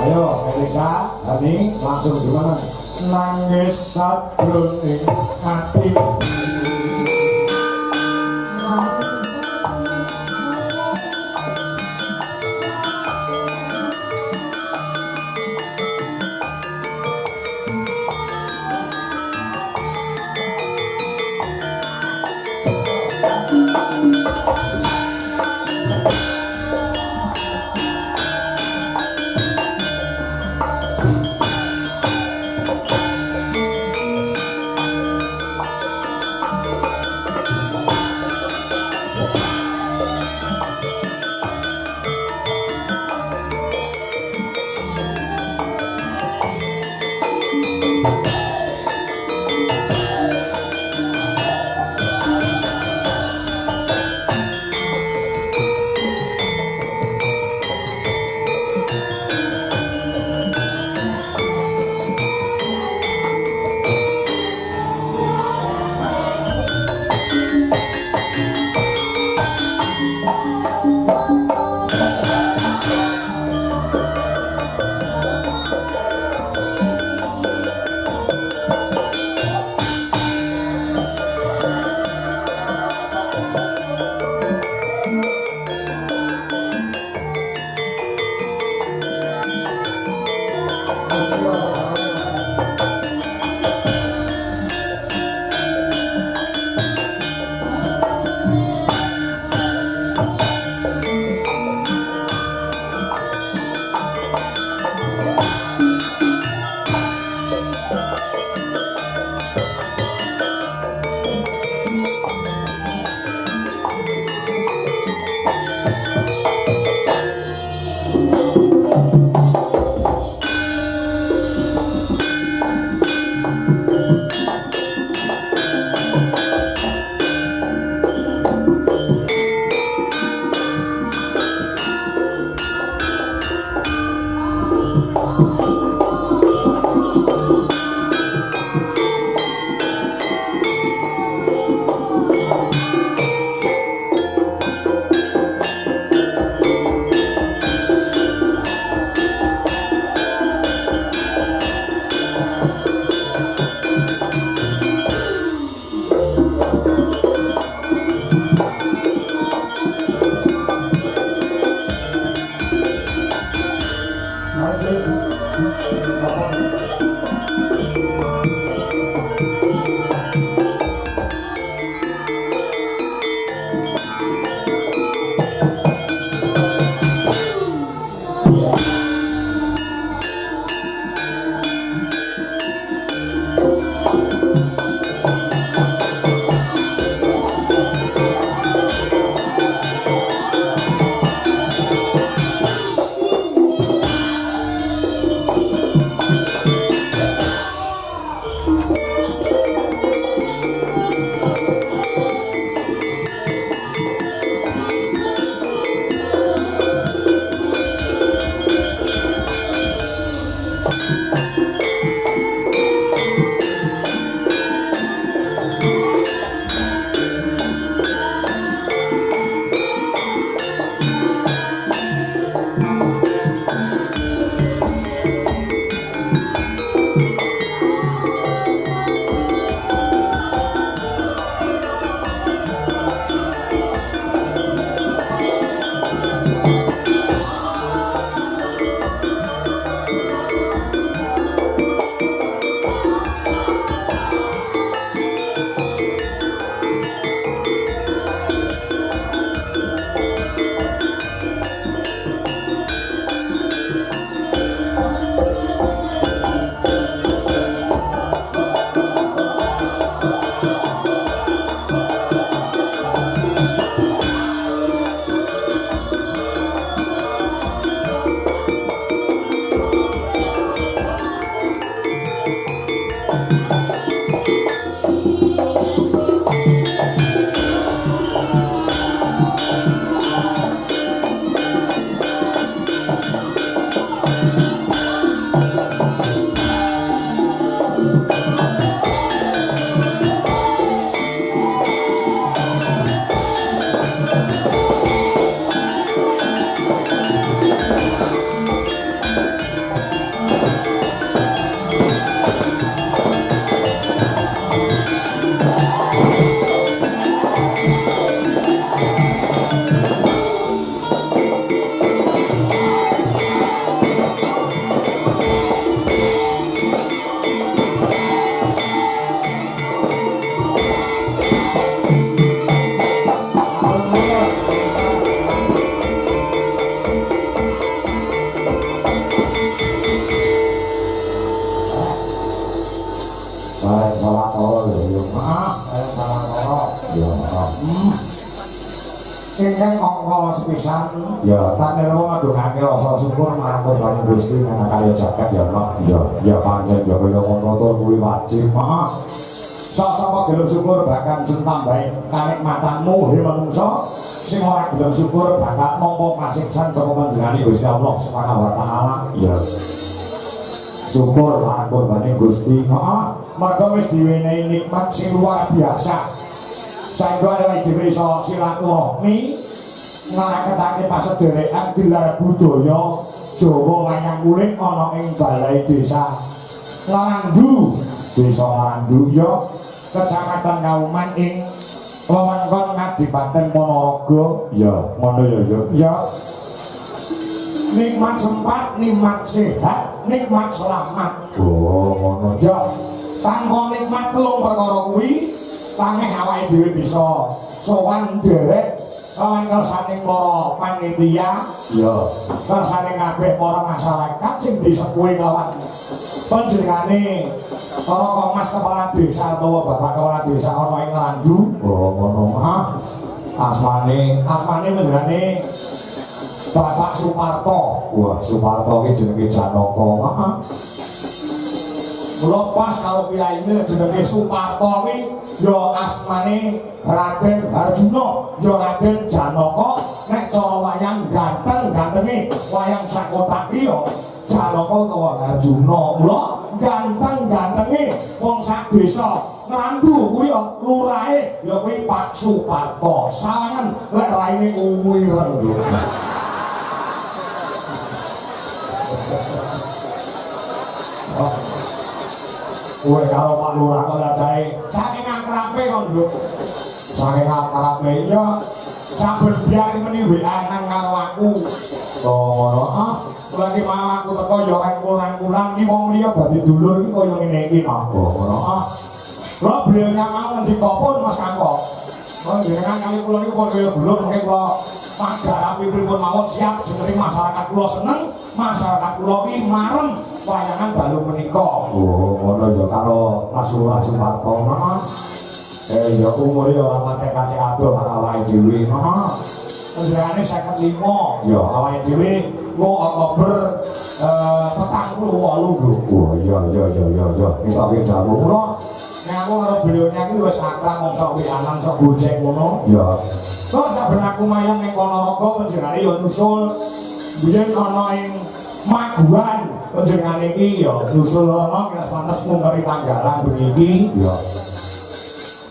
Ayo Elisa, Hani langsung gimana? Nangis sadroning ati. ingkang angka sepisan ya tak nira ngadhungake rasa syukur marang Gusti Gusti nang kaya jagat ya nek ya pancen ya kaya ngono to kuwi wajib maaf sapa gelem syukur bakal sentambahi kanikmatanmu he manungsa sing ora gelem syukur bakal nampa pasiksan saka panjenengane Gusti Allah Subhanahu wa taala ya syukur marang kurbane Gusti maaf mergo wis diwenehi nikmat sing luar biasa saengga awake dhewe iso silaturahmi ngarakake pasederekan gelar budaya Jawa wayang kulit ana ing balai desa Larandu desa Larandu ya kecamatan Kauman ing wewengkon Kadipaten Ponorogo ya ngono ya nikmat sempat nikmat sehat nikmat selamat oh ngono ya tanpa nikmat telung perkara kuwi tangeh awake dhewe bisa sowan derek lawan kersaning para panitia iya kersaning kabeh para masyarakat sing disepuhi lawan panjenengane para Mas Kepala Desa utawa Bapak Kepala Desa ana ing Randu oh ngono asmane panjenengane Bapak Suparto wah Suparto ki jenenge Janaka mula pas karo piyaine jenenge Suparto kuwi ya asmane Raden Harjuna ya Raden Janaka nek cara wayang ganteng-gantenge wayang sakotak iki ya Janaka utawa Harjuna mula ganteng-gantenge wong sak desa Ngrandu kuwi ya lurahe ya kuwi Pak Suparto sawangan lek raine uwireng kowe karo Pak Lurah kok jae saking akrabe kok nduk saking akrabe ya saben biar meni WA nang karo aku oh ngono lagi mau aku teko ya rangkulan iki wong liya dadi dulur iki kaya ngene iki oh ngono lho beliaunya mau ngendika pun Mas Kangkok oh jenengan kali kula niku kok kaya dulur mengke kula masyarakat pripun mawon siap jenenge masyarakat kula seneng masyarakat kula iki marem wayangan dalu menika oh ngono ya karo Mas Lurah Suparto ya umure ora patek kacek adoh karo awake dhewe panjenengane 55 ya awake dhewe engko Oktober 48 lho oh iya iso ki jamu kula nek aku karo beliaunya iki wis akrab mongso wianan sok gojek ngono ya kok saben aku mayang ning Ponorogo panjenengane ya nusul biyen ana ing Maguan panjenengane iki ya nusul ana kira pantes mung tanggalan bengi ya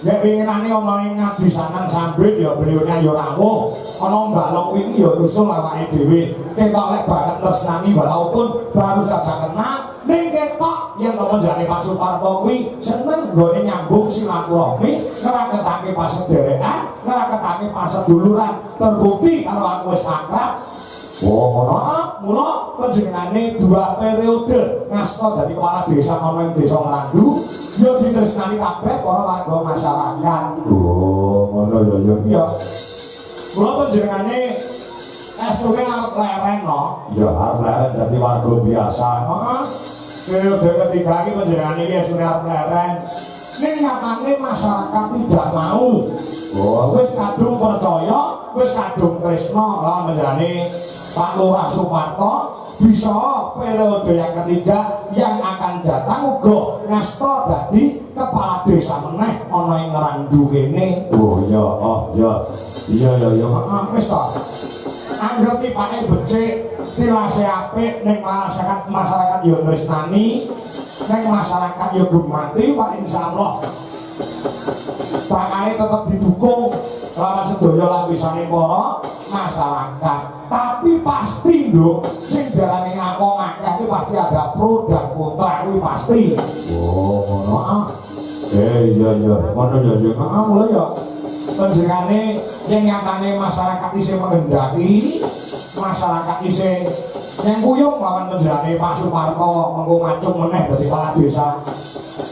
nek pinginane ana ing Ngabisanan Sambit ya beliaunya ya rawuh ana Mbak Long iki ya nusul awake dhewe ketok lek banget tresnani walaupun baru saja kenal ning ketok yen panjenengane Pak Suparto kuwi seneng nggone nyambung silaturahmi ngraketake pasederekan ngraketake paseduluran terbukti karo aku wis akrab oh ngono mula panjenengane 2 periode ngasta dadi kepala desa ana ing desa Ngrandu ya ditresnani kabeh para warga masyarakat oh ngono ya mula panjenengane estune arep leren no ya arep leren dadi warga biasa periode ketiga iki panjenengane iki estune arep leren ning nyatane masyarakat tidak mau oh wis kadung percaya wis kadung tresna lawan panjenengane Pak Lurah Suparto bisa periode yang ketiga yang akan datang uga ngasta dadi kepala desa meneh ana ing Ngrandu kene oh ya wis to anggap tipake becik tilase apik ning masyarakat yo tresnani ning masyarakat yo gemati Pak insyaallah bakale tetep didukung lawan sedaya lapisane para masyarakat tapi pasti lho sing darane ngakon akeh iki pasti ada pro dan kontra kuwi pasti oh ngono iya ngono ya mulai ya panjenengane yen nyatane masyarakat isih menghendaki masyarakat isih yang kuyung lawan panjenengane Pak Suparto mengko macung meneh dadi kepala desa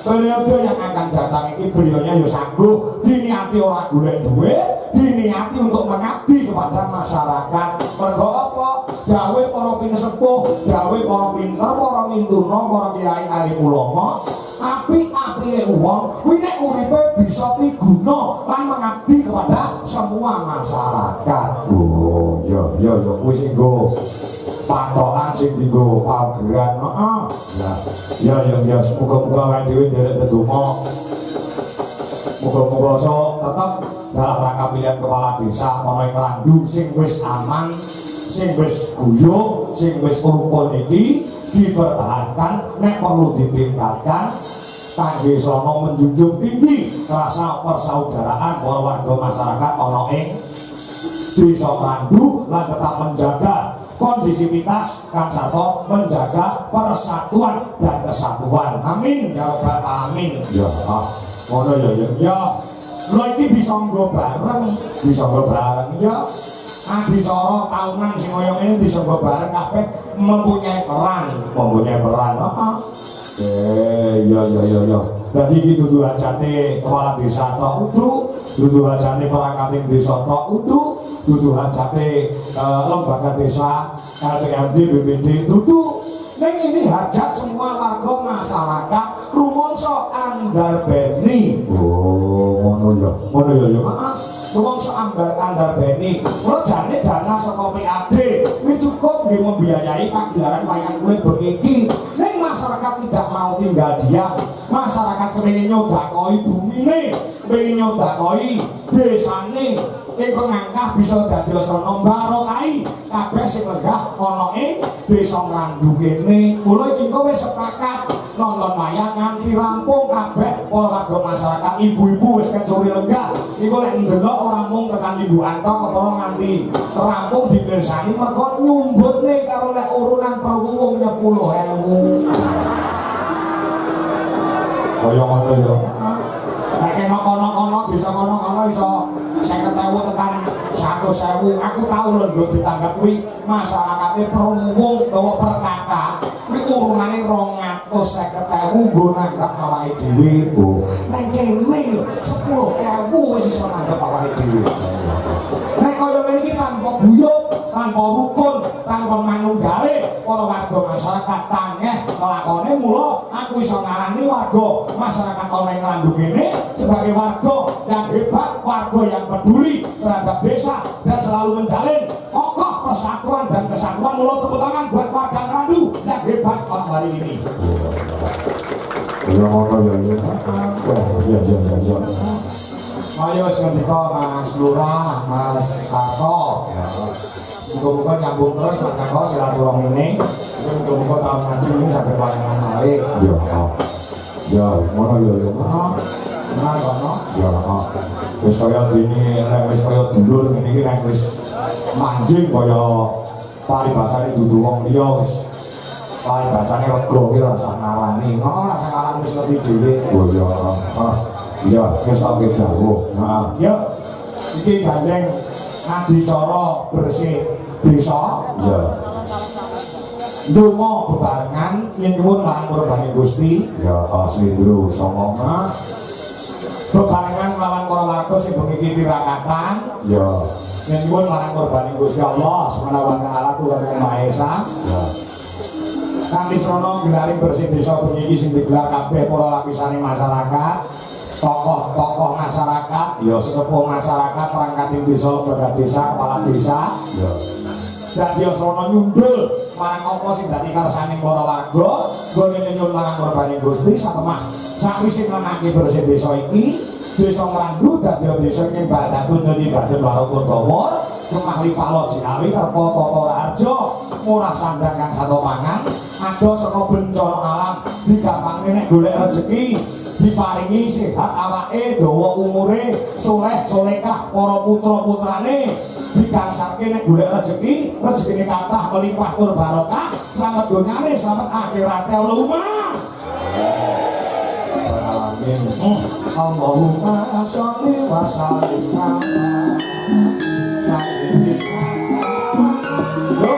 periode yang akan datang ini beliaunya ya sanggup diniati orang golek duit, diniati untuk mengabdi kepada masyarakat. Mergo apa? Gawe para pinesepuh, gawe para pinter, para mintuna, para kiai alim ulama, apik-apike wong kuwi nek uripe bisa piguna lan mengabdi kepada semua masyarakat. Oh, ya kuwi sing go patokan sing dienggo pageran. Heeh. Ya muga-muga kan dhewe nderek ndedonga. Muga-muga so tetep dalam rangka pilihan kepala desa ana ing Randu sing wis aman, sing wis guyub, sing wis rukun iki dipertahankan, nek perlu ditingkatkan. Kangge sono menjunjung tinggi rasa persaudaraan para warga masyarakat ana ing desa Randu lan tetap menjaga kondisivitas kan sarta menjaga persatuan dan kesatuan. Amin ya rabbal alamin. Ya ngono ya lho iki bisa nggo bareng ya. Adicara tahunan sing kaya ngene bisa nggo bareng kabeh mempunyai peran. Ya. Jadi iki dudu hajate kepala desa tok utuh, dudu hajate perangkat desa tok utuh, dudu hajate lembaga desa, LPMD, BPD utuh. Ning ini hajat semua warga masyarakat rumangsa andarbeni. Oh, ngono ya. Rumangsa andarbeni. Ora jane dana saka PAD, kuwi cukup nggih membiayai pagelaran wayang kulit begiki. Ning masyarakat tidak mau tinggal diam. Masyarakat kepengin nyodakoi bumine, kepengin nyodakoi desane. Pengangkah bisa dadi sono barokai kabeh sing lenggah ana ing desa Randu kene. Kula iki wis sepakat nonton wayang nganti rampung kabeh para warga masyarakat, ibu-ibu wis kecuri lenggah. Iku lek ndelok ora mung tekan Ibu Anto kepara nganti rampung dipirsani mergo nyumbutne karo lek urunan perwuwung 10.000. Kaya ngono ya. Nek kono-kono bisa kono-kono iso 50.000 tekan 100.000. Aku tahu lho nduk ditanggap kuwi masyarakate perwuwung utawa perkaka kuwi urunane 250.000 nggo nanggap awake dhewe. Oh, nek kene 10.000 wis iso nanggap awake dhewe. Nek kaya ngene iki tanpa guyub, tanpa rukun, tanpa manunggale para warga masyarakat tangeh kelakone, mula aku iso ngarani warga masyarakat ana ing Randu kene sebagai warga yang hebat, warga yang peduli terhadap desa dan selalu menjalin kokoh persatuan dan kesatuan. Mula tepuk tangan buat warga Randu yang hebat pada hari ini. Ya. Ayo seketika Mas Lurah, Mas Karto. Muga-muga nyambung terus Mas Karto silaturahmi ini. Muga-muga tahun ngaji ini sampai palingan malih. Ya, ngono ya. Nah, kono. Ya, wis kaya dene lek wis kaya dulur ngene iki nek wis manjing kaya paribasane dudu wong liya wis paribasane rega iki rasa ngarani. Ngono rasa ngarani wis ngerti dhewe. Oh ya. Ya, wis oke dawuh. Heeh. Ya. Iki gandeng adicara bersih desa. Ya. Donga bebarengan yen nyuwun marang Purbane Gusti. Ya, Slendro Sangama. Bebarengan lawan para warga sing bengi tirakatan. Ya. Yen nyuwun marang Purbane Gusti Allah Subhanahu wa taala Tuhan Yang Maha Esa. Ya. Kanthi srana gelaring bersih desa bengi iki sing digelar kabeh para lapisane masyarakat, tokoh-tokoh masyarakat, ya sesepuh masyarakat, perangkat desa, lembaga desa, kepala desa. Ya. Dadi asrana nyundul marang apa sing dadi kersane para warga, nggone nyuwun marang Purbane Gusti satemah sakwise ngenake bersih desa iki, desa Randu dadi desa ing Badatun dadi Batun Warokuntawa, Rumah Lipalo Ciawi, Terpo Toto Raharjo, Murah Sandang Kang Sato Mangan, ado saka bencana alam, digampangke nek golek rezeki, diparingi sehat awake, dawa umure, soleh solekah para putra-putrane. Digangsake nek golek rezeki, rezekine kathah melimpah tur barokah, slamet donyane, slamet akhirate. Allahumma amin. Allahumma sholli wa sallim ala sayyidina Muhammad.